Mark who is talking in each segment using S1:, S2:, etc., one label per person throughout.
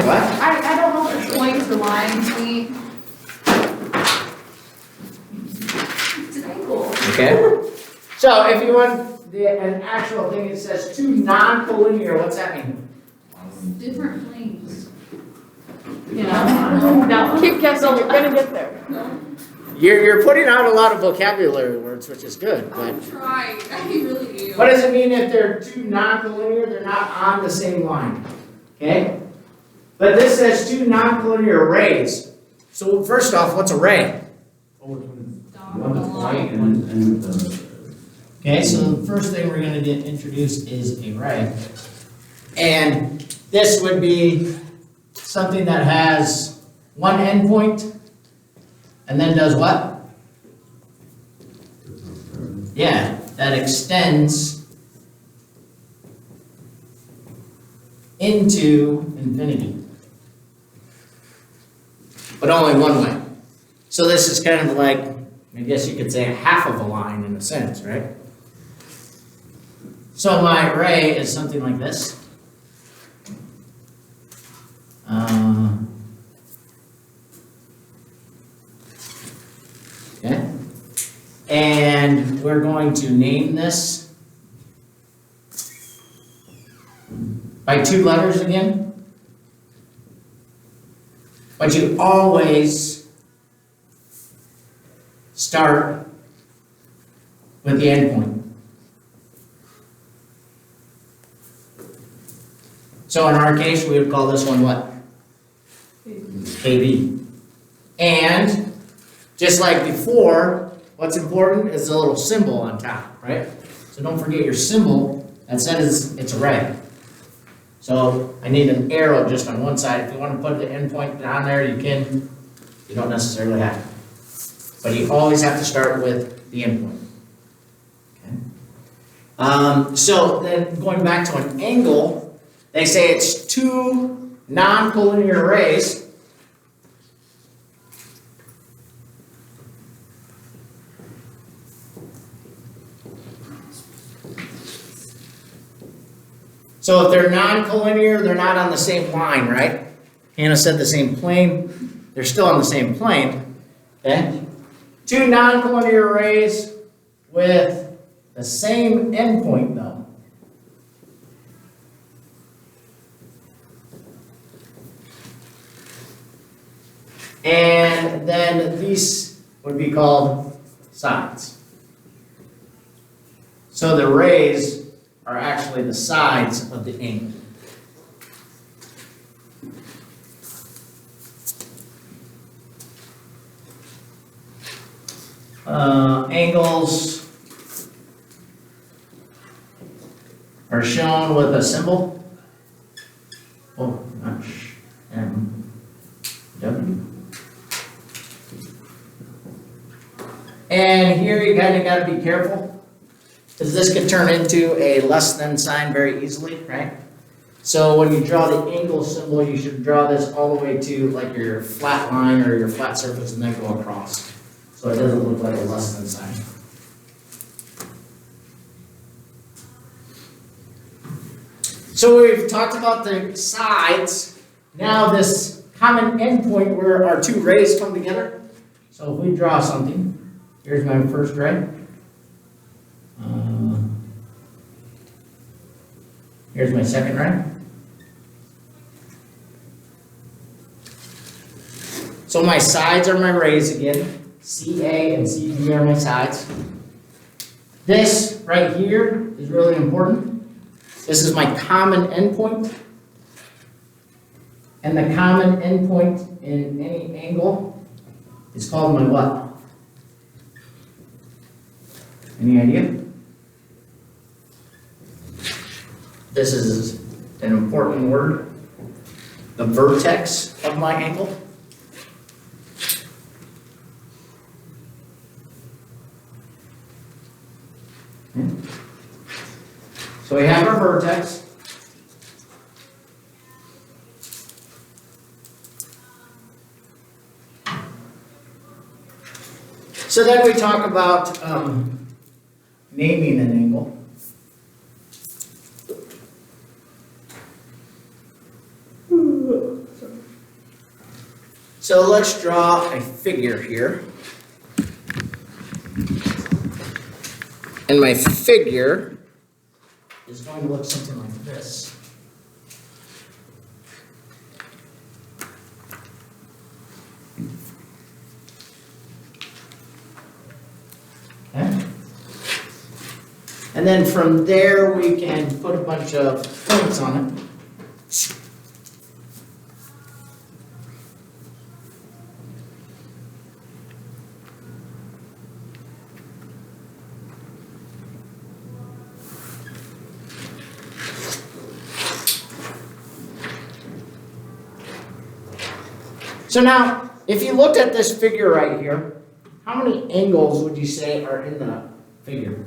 S1: What?
S2: I don't know if it points the line between. It's an angle.
S1: Okay. So if you want an actual thing, it says two non-collinear, what's that mean?
S2: Different planes. Yeah. No.
S3: Keep guessing, you're gonna get there.
S1: You're putting out a lot of vocabulary words, which is good, but
S2: I'm trying. I really do.
S1: what does it mean if they're two non-collinear? They're not on the same line. Okay? But this says two non-collinear arrays. So first off, what's a ray?
S4: One point and the.
S1: Okay, so the first thing we're gonna get introduced is a ray. And this would be something that has one endpoint and then does what? Yeah, that extends into infinity. But only one way. So this is kind of like, I guess you could say half of a line in a sense, right? So my array is something like this. Okay. And we're going to name this by two letters again. But you always start with the endpoint. So in our case, we would call this one what? KB. And just like before, what's important is the little symbol on top, right? So don't forget your symbol that says it's a ray. So I need an arrow just on one side. If you want to put the endpoint down there, you can. You don't necessarily have to. But you always have to start with the endpoint. Okay. So then going back to an angle, they say it's two non-collinear arrays. So if they're non-collinear, they're not on the same line, right? Hannah said the same plane. They're still on the same plane. Okay? Two non-collinear arrays with the same endpoint, though. And then these would be called sides. So the rays are actually the sides of the angle. Angles are shown with a symbol. Oh, not M, W. And here you kind of got to be careful, because this could turn into a less than sign very easily, right? So when you draw the angle symbol, you should draw this all the way to like your flat line or your flat surface and then go across. So it doesn't look like a less than sign. So we've talked about the sides. Now this common endpoint where our two rays come together. So if we draw something, here's my first ray. Here's my second ray. So my sides are my rays again. CA and CB are my sides. This right here is really important. This is my common endpoint. And the common endpoint in any angle is called my what? Any idea? This is an important word. The vertex of my angle. So we have our vertex. So then we talk about naming an angle. So let's draw a figure here. And my figure is going to look something like this. Okay. And then from there, we can put a bunch of points on it. So now, if you looked at this figure right here, how many angles would you say are in the figure?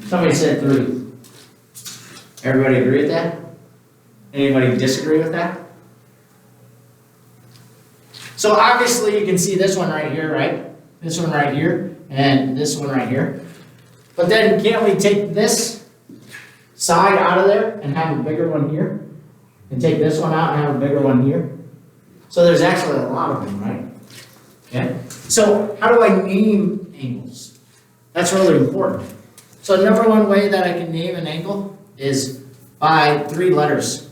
S1: Somebody said 3. Everybody agree with that? Anybody disagree with that? So obviously you can see this one right here, right? This one right here, and this one right here. But then can't we take this side out of there and have a bigger one here? And take this one out and have a bigger one here? So there's actually a lot of them, right? Okay? So how do I name angles? That's really important. So the number one way that I can name an angle is by 3 letters.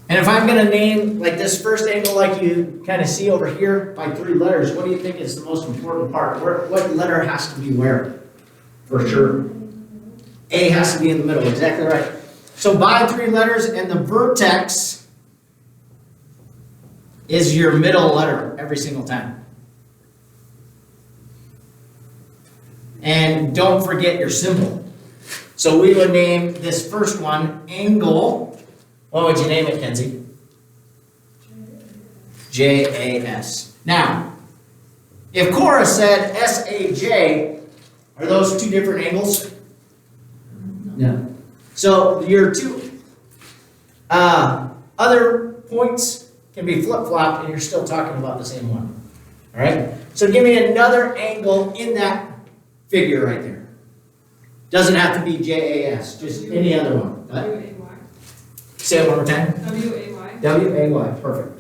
S1: And if I'm going to name like this first angle like you kind of see over here by 3 letters, what do you think is the most important part? What letter has to be where? For sure. A has to be in the middle, exactly right. So by 3 letters, and the vertex is your middle letter every single time. And don't forget your symbol. So we would name this first one angle. What would you name it, Kenzie? J-A-S. Now, if Cora said S-A-J, are those 2 different angles? No. So your 2 other points can be flip-flopped and you're still talking about the same one. All right? So give me another angle in that figure right there. Doesn't have to be J-A-S, just any other one.
S2: W-A-Y.
S1: Say it one more time.
S2: W-A-Y.
S1: W-A-Y, perfect.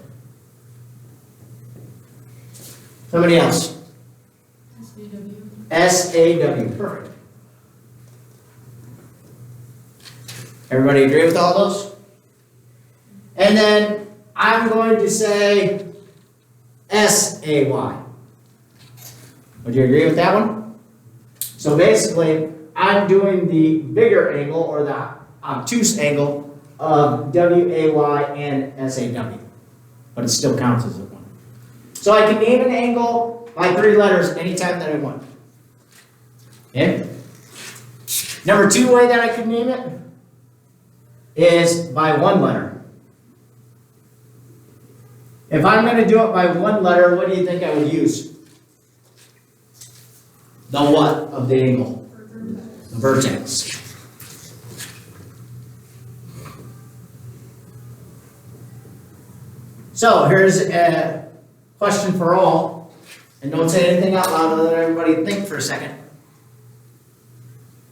S1: Somebody else.
S2: S-A-W.
S1: S-A-W, perfect. Everybody agree with all those? And then I'm going to say S-A-Y. Would you agree with that one? So basically, I'm doing the bigger angle or the obtuse angle of W-A-Y and S-A-W. But it still counts as a one. So I can name an angle by 3 letters anytime that I want. Okay? Number 2 way that I could name it is by 1 letter. If I'm going to do it by 1 letter, what do you think I would use? The what of the angle? The vertex. So here's a question for all, and don't say anything out loud, let everybody think for a second.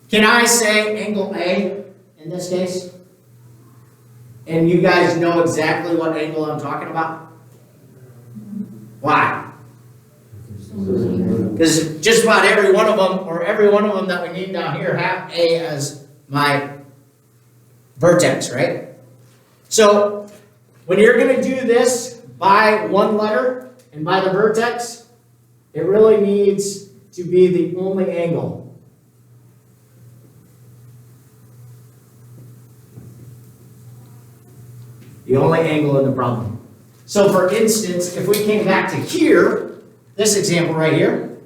S1: Can I say angle A in this case? And you guys know exactly what angle I'm talking about? Why? Because just about every one of them, or every one of them that we need down here, have A as my vertex, right? So when you're going to do this by 1 letter and by the vertex, it really needs to be the only angle. The only angle in the problem. So for instance, if we came back to here, this example right here,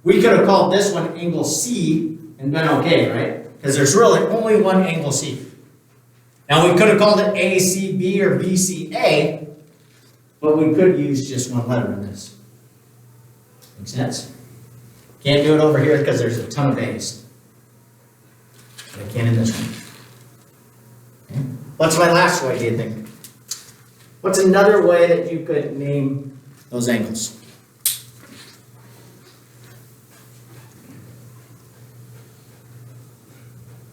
S1: we could have called this one angle C and been okay, right? Because there's really only one angle C. Now we could have called it ACB or BCA, but we could use just 1 letter in this. Make sense? Can't do it over here because there's a ton of A's. But I can in this one. Okay. What's my last way, do you think? What's another way that you could name those angles?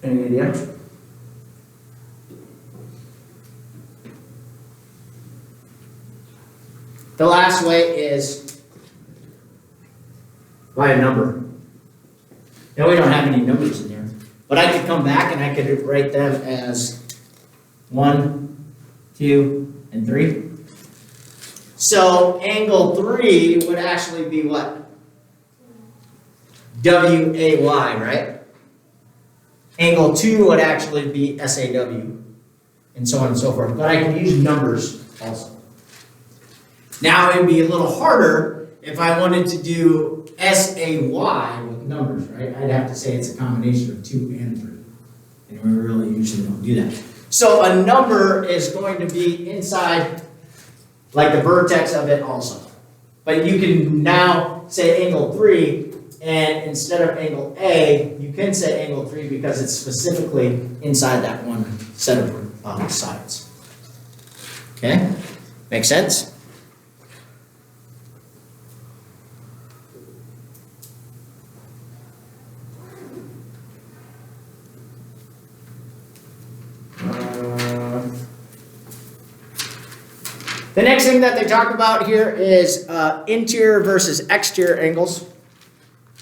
S1: Any idea? The last way is by a number. Now we don't have any numbers in there, but I could come back and I could write them as 1, 2, and 3. So angle 3 would actually be what? WAY, right? Angle 2 would actually be SAW, and so on and so forth. But I can use numbers also. Now it would be a little harder if I wanted to do SAY with numbers, right? I'd have to say it's a combination of 2 and 3. And we really usually don't do that. So a number is going to be inside, like the vertex of it also. But you can now say angle 3, and instead of angle A, you can say angle 3 because it's specifically inside that one set of sides. Okay? Make sense? The next thing that they talk about here is interior versus exterior angles.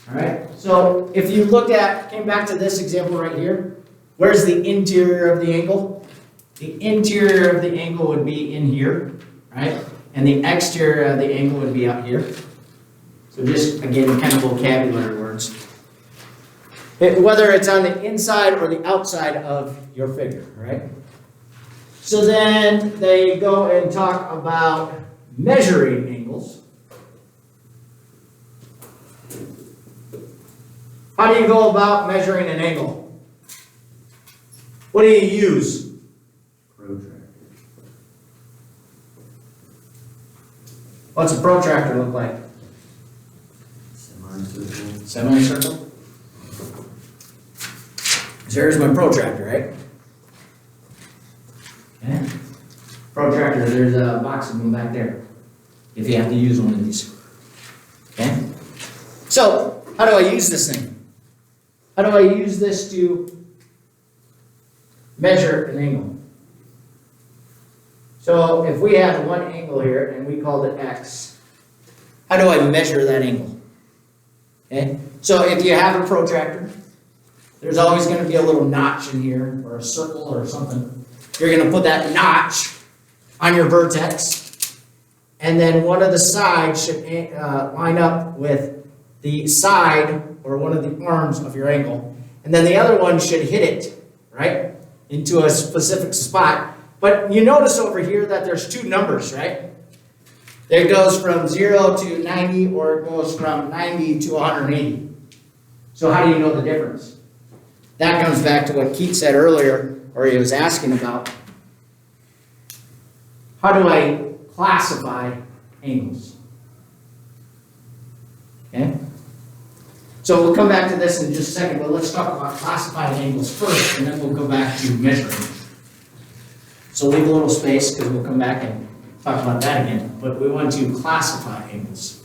S1: All right, so if you came back to this example right here, where's the interior of the angle? The interior of the angle would be in here, right? And the exterior of the angle would be out here. So just, again, kind of vocabulary words. Whether it's on the inside or the outside of your figure, right? So then they go and talk about measuring angles. How do you go about measuring an angle? What do you use?
S4: Protractor.
S1: What's a protractor look like?
S4: Semicircle.
S1: Semicircle? So here's my protractor, right? Okay. Protractor, there's a box of them back there, if you have to use one of these. Okay? So, how do I use this thing? How do I use this to measure an angle? So, if we had one angle here and we called it X, how do I measure that angle? Okay? So, if you have a protractor, there's always going to be a little notch in here, or a circle or something. You're going to put that notch on your vertex, and then one of the sides should line up with the side or one of the arms of your angle, and then the other one should hit it, right, into a specific spot. But you notice over here that there's two numbers, right? It goes from 0 to 90, or it goes from 90 to 180. So how do you know the difference? That comes back to what Keith said earlier, or he was asking about. How do I classify angles? Okay? So we'll come back to this in just a second, but let's talk about classifying angles first, and then we'll go back to measuring. So leave a little space, because we'll come back and talk about that again. But we want to classify angles.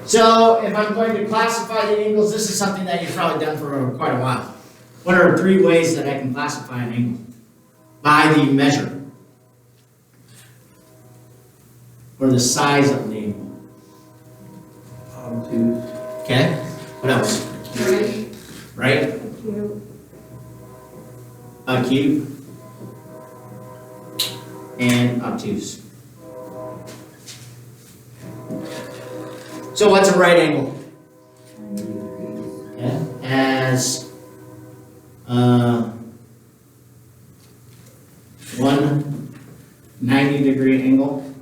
S1: So if I'm going to classify the angles, this is something that you've probably done for quite a while. What are 3 ways that I can classify an angle? By the measure. Or the size of the angle.
S4: Obtuse.
S1: Okay? What else?
S2: Right.
S1: Right? Acute. And obtuse. So what's a right angle? Yeah, as 1 90-degree angle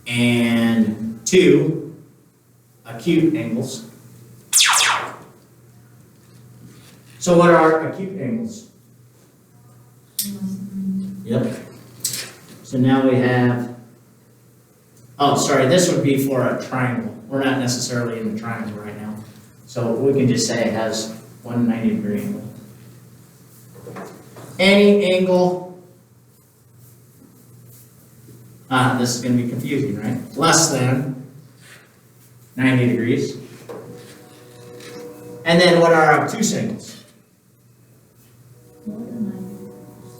S1: and 2 acute angles. So what are acute angles? Yep. So now we have, oh, sorry, this would be for a triangle. We're not necessarily in the triangle right now. So we can just say it has 1 90-degree angle. Any angle This is gonna be confusing, right? Less than 90 degrees. And then what are obtuse angles?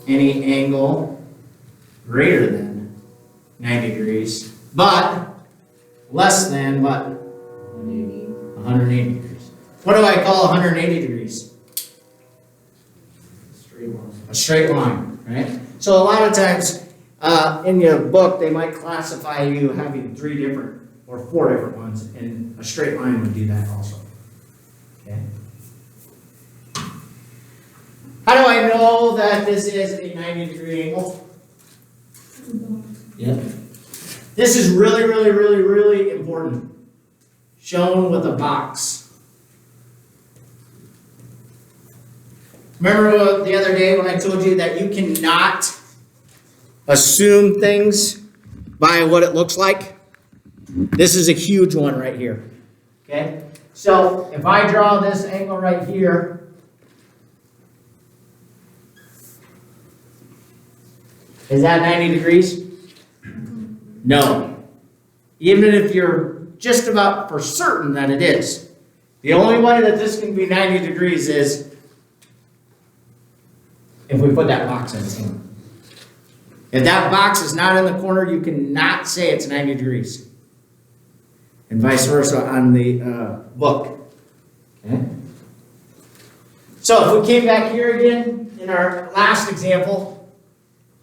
S1: Any angle greater than 90 degrees, but less than what? 180 degrees. What do I call 180 degrees?
S4: Straight line.
S1: A straight line, right? So a lot of times in your book, they might classify you having 3 different or 4 different ones, and a straight line would do that also. Okay. How do I know that this is a 90-degree angle? Yeah. This is really, really, really, really important. Shown with a box. Remember the other day when I told you that you cannot assume things by what it looks like? This is a huge one right here. Okay? So if I draw this angle right here, is that 90 degrees? No. Even if you're just about for certain that it is. The only way that this can be 90 degrees is if we put that box in the corner. If that box is not in the corner, you cannot say it's 90 degrees. And vice versa on the book. Okay? So if we came back here again, in our last example,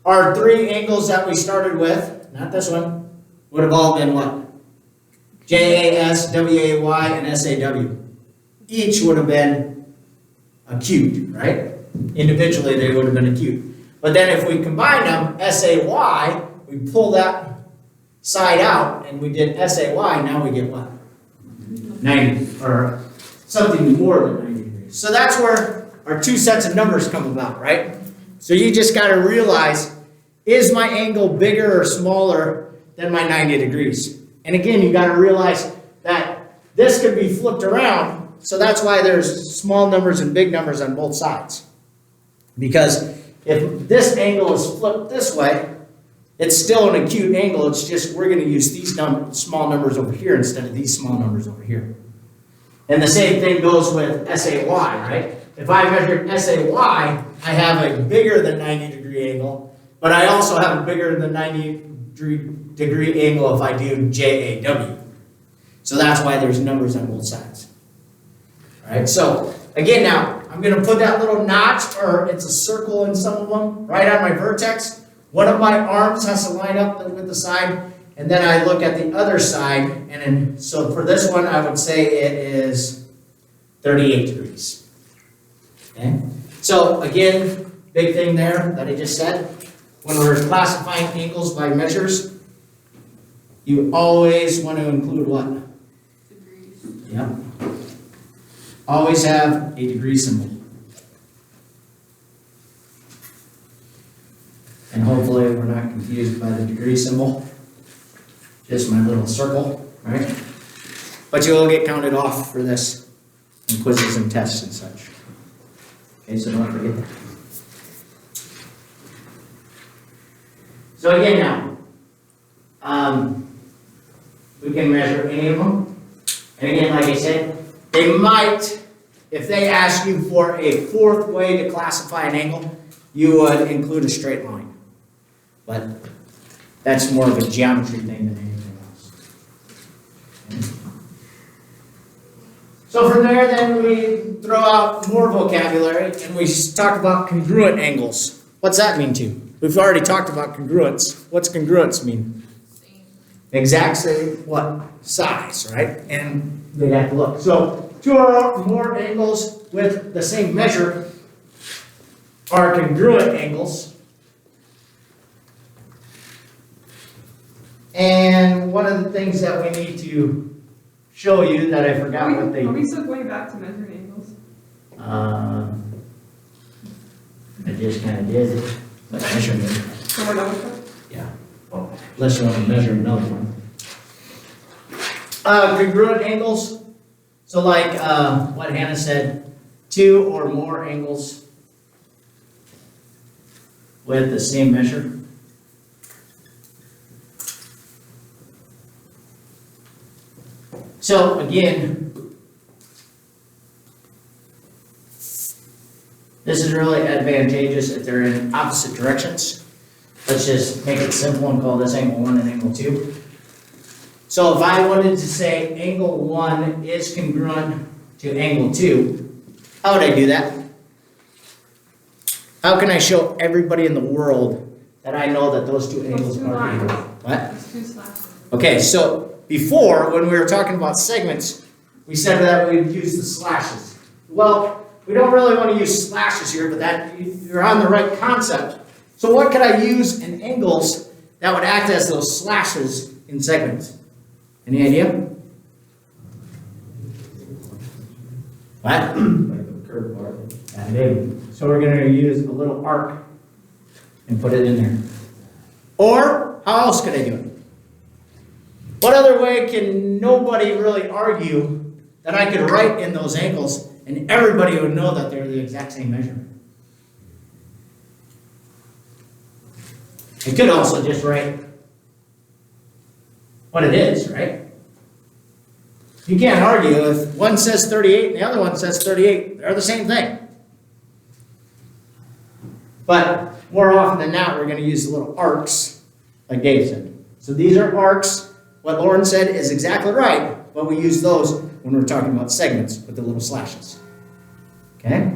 S1: our 3 angles that we started with, not this one, would have all been what? JAS, WAY, and SAW. Each would have been acute, right? Individually, they would have been acute. But then if we combine them, SAY, we pull that side out, and we did SAY, now we get what? 90, or something more than 90 degrees. So that's where our 2 sets of numbers come about, right? So you just got to realize, is my angle bigger or smaller than my 90 degrees? And again, you got to realize that this could be flipped around, so that's why there's small numbers and big numbers on both sides. Because if this angle is flipped this way, it's still an acute angle, it's just we're going to use these small numbers over here instead of these small numbers over here. And the same thing goes with SAY, right? If I measured SAY, I have a bigger than 90 degree angle, but I also have a bigger than 90 degree angle if I do JAW. So that's why there's numbers on both sides. All right, so again now, I'm going to put that little notch, or it's a circle in some of them, right on my vertex. One of my arms has to line up with the side, and then I look at the other side, and then, so for this one, I would say it is 38 degrees. Okay? So again, big thing there that I just said, when we're classifying angles by measures, you always want to include what?
S2: Degrees.
S1: Yeah. Always have a degree symbol. And hopefully we're not confused by the degree symbol. Just my little circle, right? But you will get counted off for this in quizzes and tests and such. Okay, so don't forget that. So again now, we can measure any of them. And again, like I said, they might, if they ask you for a 4th way to classify an angle, you would include a straight line. But that's more of a geometry thing than anything else. Okay. So from there, then we throw out more vocabulary and we talk about congruent angles. What's that mean to you? We've already talked about congruence. What's congruence mean?
S2: Same.
S1: Exact same what? Size, right? And they'd have to look. So 2 or more angles with the same measure are congruent angles. And one of the things that we need to show you that I forgot what they...
S3: Are we still going back to measuring angles?
S1: I just kind of did it. But measurement.
S3: So we're done with that?
S1: Yeah. Well, unless you want to measure another one. Congruent angles. So like what Hannah said, 2 or more angles with the same measure. So again, this is really advantageous if they're in opposite directions. Let's just make it simple and call this angle 1 and angle 2. So if I wanted to say angle 1 is congruent to angle 2, how would I do that? How can I show everybody in the world that I know that those two angles
S3: two
S1: are
S3: lines.
S1: equal? What?
S3: There's two slashes.
S1: Okay, so before, when we were talking about segments, we said that we'd use the slashes. Well, we don't really want to use slashes here, but that you're on the right concept. So what could I use in angles that would act as those slashes in segments? Any idea? What?
S4: Like a curved bar.
S1: So we're going to use a little arc and put it in there. Or, how else could I do it? What other way can nobody really argue that I could write in those angles and everybody would know that they're the exact same measurement? I could also just write what it is, right? You can't argue if one says 38 and the other one says 38. They're the same thing. But more often than not, we're going to use the little arcs, like Dave said. So these are arcs. What Lauren said is exactly right, but we use those when we're talking about segments with the little slashes. Okay?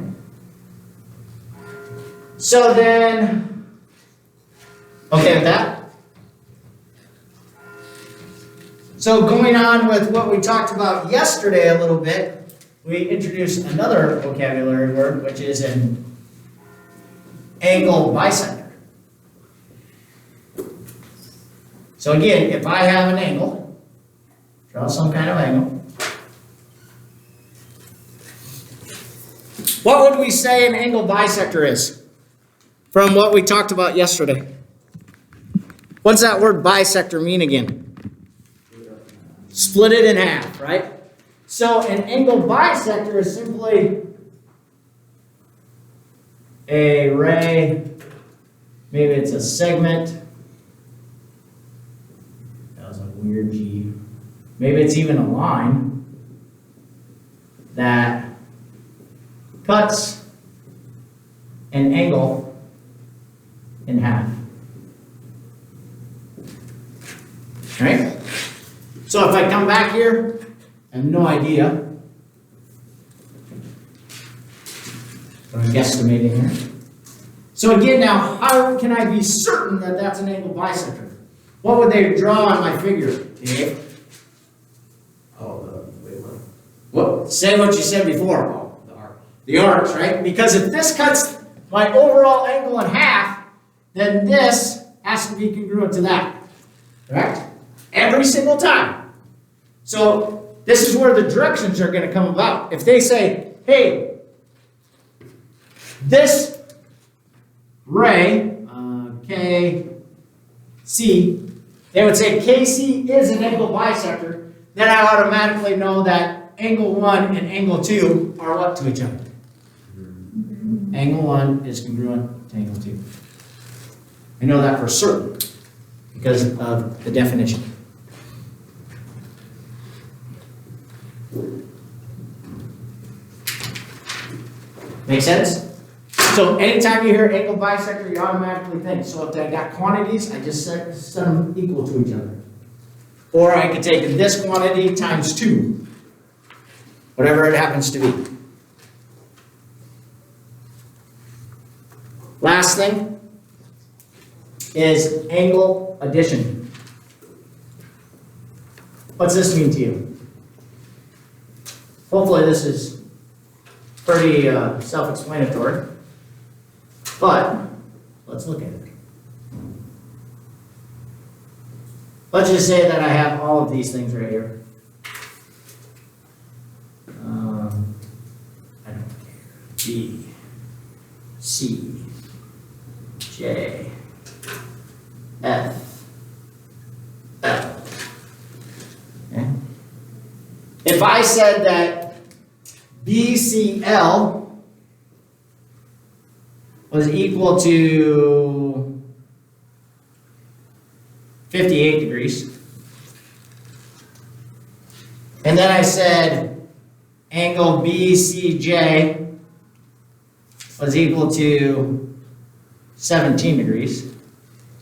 S1: So then, okay with that? So going on with what we talked about yesterday a little bit, we introduced another vocabulary word, which is an angle bisector. So again, if I have an angle, draw some kind of angle. What would we say an angle bisector is? From what we talked about yesterday. What's that word bisector mean again? Split it in half, right? So an angle bisector is simply a ray, maybe it's a segment. That was a weird G. Maybe it's even a line that cuts an angle in half. Right? So if I come back here, I have no idea. But I'm guesstimating here. So again now, how can I be certain that that's an angle bisector? What would they draw on my figure, Dave?
S4: Oh, wait,
S1: What? Say what you said before.
S4: Oh, the arc.
S1: The arcs, right? Because if this cuts my overall angle in half, then this has to be congruent to that. Correct? Every single time. So this is where the directions are going to come about. If they say, hey, this ray, KC, they would say KC is an angle bisector, then I automatically know that angle 1 and angle 2 are what to each other? Angle 1 is congruent to angle 2. I know that for certain because of the definition. Make sense? So anytime you hear angle bisector, you automatically think. So if I got quantities, I just set them equal to each other. Or I could take this quantity times 2. Whatever it happens to be. Last thing is angle addition. What's this mean to you? Hopefully this is pretty self-explanatory, but let's look at it. Let's just say that I have all of these things right here. I don't care. B, C, J, F, L. Okay. If I said that BCL was equal to 58 degrees, And then I said angle BCJ was equal to 17 degrees.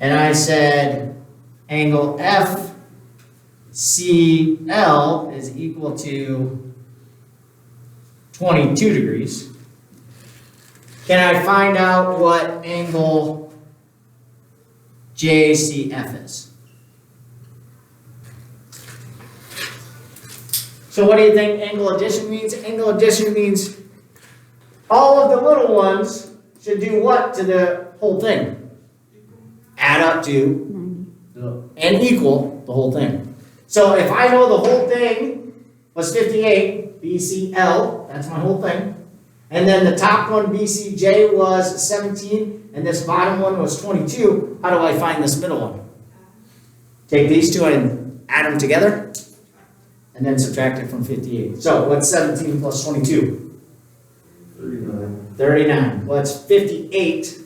S1: And I said angle FCL is equal to 22 degrees. Can I find out what angle JCF is? So what do you think angle addition means? Angle addition means all of the little ones should do what to the whole thing? Add up to and equal the whole thing. So if I know the whole thing was 58, BCL, that's my whole thing. And then the top one, BCJ, was 17, and this bottom one was 22, how do I find this middle one? Take these two and add them together, and then subtract it from 58. So what's 17 plus 22?
S4: 39.
S1: 39. What's 58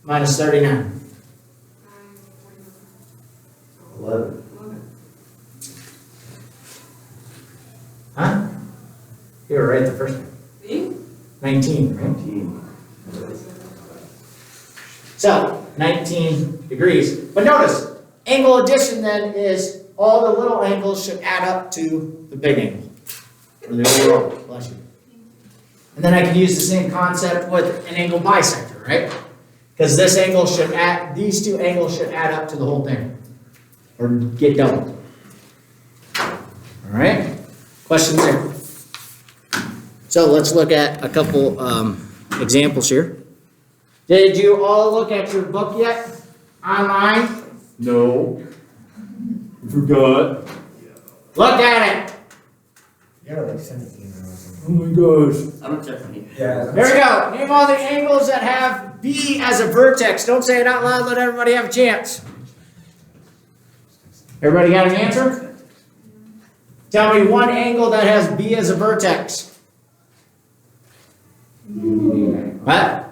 S1: minus 39?
S4: 11.
S1: Huh? You were right the first time.
S3: See?
S1: 19, right?
S4: 19.
S1: So, 19 degrees. But notice, angle addition then is all the little angles should add up to the big angle. Or the overall, bless you. And then I can use the same concept with an angle bisector, right? Because this angle should add, these two angles should add up to the whole thing. Or get doubled. All right? Questions there? So let's look at a couple examples here. Did you all look at your book yet? Online?
S4: No. Forgot.
S1: Look at it!
S2: Yeah, like 17
S4: Oh my gosh.
S2: I'm gonna check on you.
S1: There we go. Name all the angles that have B as a vertex. Don't say it out loud, let everybody have a chance. Everybody got an answer? Tell me one angle that has B as a vertex. What?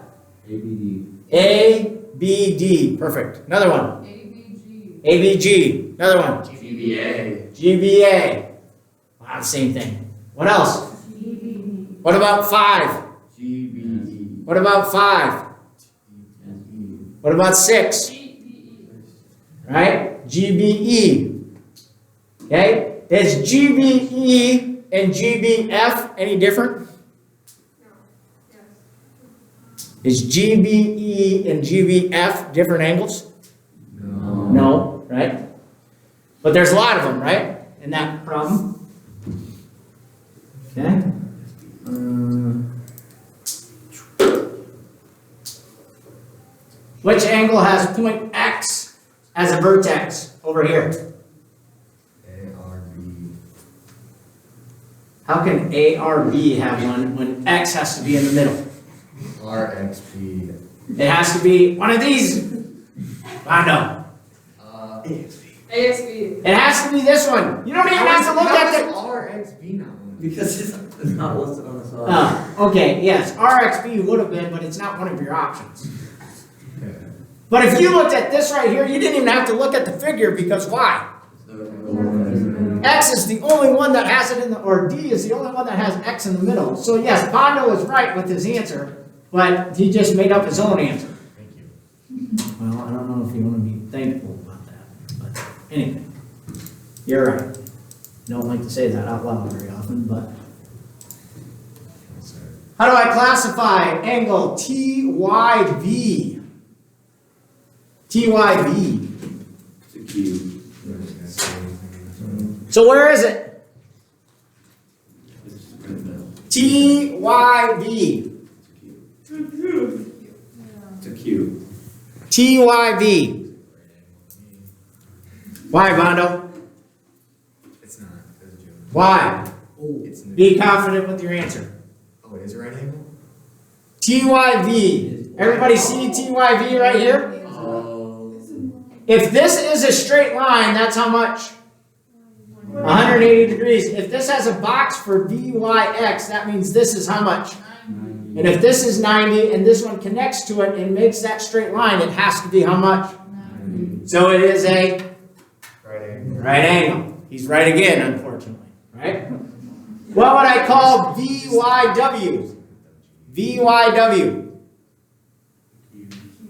S4: ABD.
S1: ABD. Perfect. Another one.
S3: ABG.
S1: ABG. Another one.
S2: GBA.
S1: GBA. Wow, same thing. What else?
S3: GBE.
S1: What about 5?
S4: GBD.
S1: What about 5? What about 6?
S3: GBE.
S1: Right? GBE. Okay? Is GBE and GBF any different? Is GBE and GBF different angles?
S4: No.
S1: No, right? But there's a lot of them, right? In that problem. Okay? Which angle has point X as a vertex over here?
S4: ARB.
S1: How can ARB have one when X has to be in the middle?
S4: RXP.
S1: It has to be one of these. I know.
S3: AXB.
S1: It has to be this one. You don't even have to look at the.
S4: RXB not one? Because it's not listed on the side.
S1: Oh, okay, yes. RXB would have been, but it's not one of your options. But if you looked at this right here, you didn't even have to look at the figure because why? X is the only one that has it in the, or D is the only one that has X in the middle. So yes, Bondo is right with his answer, but he just made up his own answer.
S2: Thank you.
S1: Well, I don't know if you want to be thankful about that, but anyway, you're right. Don't like to say that out loud very often, but. How do I classify angle TYV? TYV.
S4: It's a cube.
S1: So where is it?
S4: It's in the middle.
S1: TYV.
S4: It's a cube.
S1: TYV. Why, Bondo?
S2: It's not, because of Geom.
S1: Why?
S2: Oh, it's in the.
S1: Be confident with your answer.
S2: Oh, it is a right angle?
S1: TYV. Everybody see TYV right here?
S4: Oh.
S1: If this is a straight line, that's how much? 180 degrees. If this has a box for VYX, that means this is how much? And if this is 90 and this one connects to it and makes that straight line, it has to be how much? So it is a
S2: Right angle.
S1: right angle. He's right again, unfortunately, right? What would I call VYW? VYW.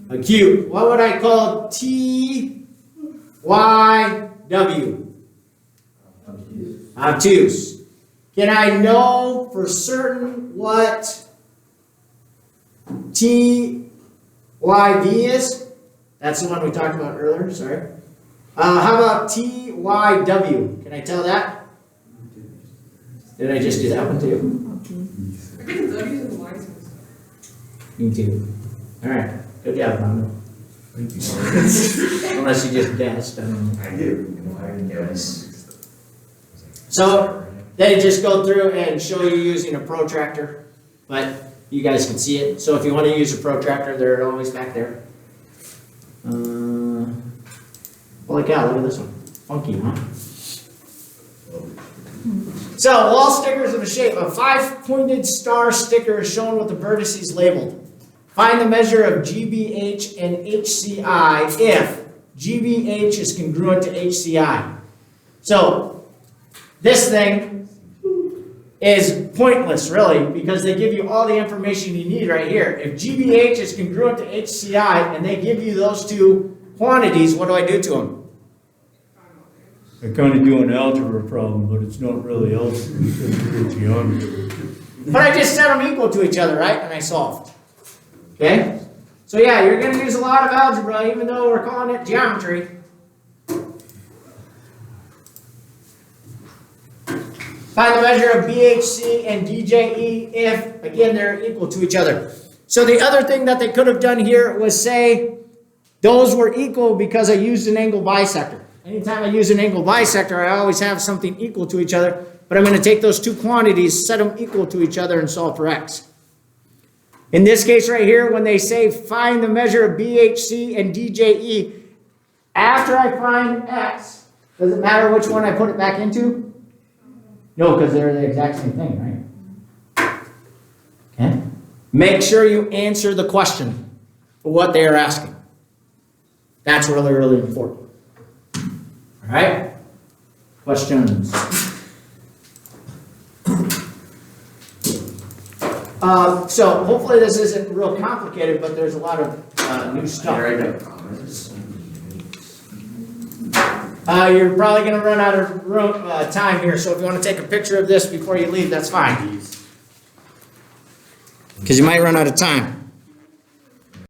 S1: Acute. What would I call TYW? Obtuse. Can I know for certain what TYV is? That's the one we talked about earlier, sorry. How about TYW? Can I tell that? Did I just do that one too?
S3: I think W's and Y's and stuff.
S1: Me too. Alright, good job, Rhonda.
S2: Thank you.
S1: Unless you just guessed, I don't know.
S2: I do. I guess.
S1: So, they just go through and show you using a protractor, but you guys can see it. So if you want to use a protractor, they're always back there. Holy cow, look at this one. Funky, huh? So, wall stickers in the shape of 5-pointed star sticker is shown with the vertices labeled. Find the measure of GBH and HCI if GBH is congruent to HCI. So, this thing is pointless, really, because they give you all the information you need right here. If GBH is congruent to HCI and they give you those two quantities, what do I do to them?
S5: I kind of do an algebra problem, but it's not really algebra, it's geometry.
S1: But I just set them equal to each other, right? And I solved. Okay? So yeah, you're going to use a lot of algebra, even though we're calling it geometry. Find the measure of BHC and DJE if, again, they're equal to each other. So the other thing that they could have done here was say those were equal because I used an angle bisector. Anytime I use an angle bisector, I always have something equal to each other, but I'm going to take those two quantities, set them equal to each other, and solve for x. In this case right here, when they say find the measure of BHC and DJE, after I find x, does it matter which one I put it back into? No, because they're the exact same thing, right? Okay. Make sure you answer the question for what they are asking. That's really, really important. All right? Questions? So hopefully this isn't real complicated, but there's a lot of new stuff. You're probably going to run out of time here, so if you want to take a picture of this before you leave, that's fine. Because you might run out of time.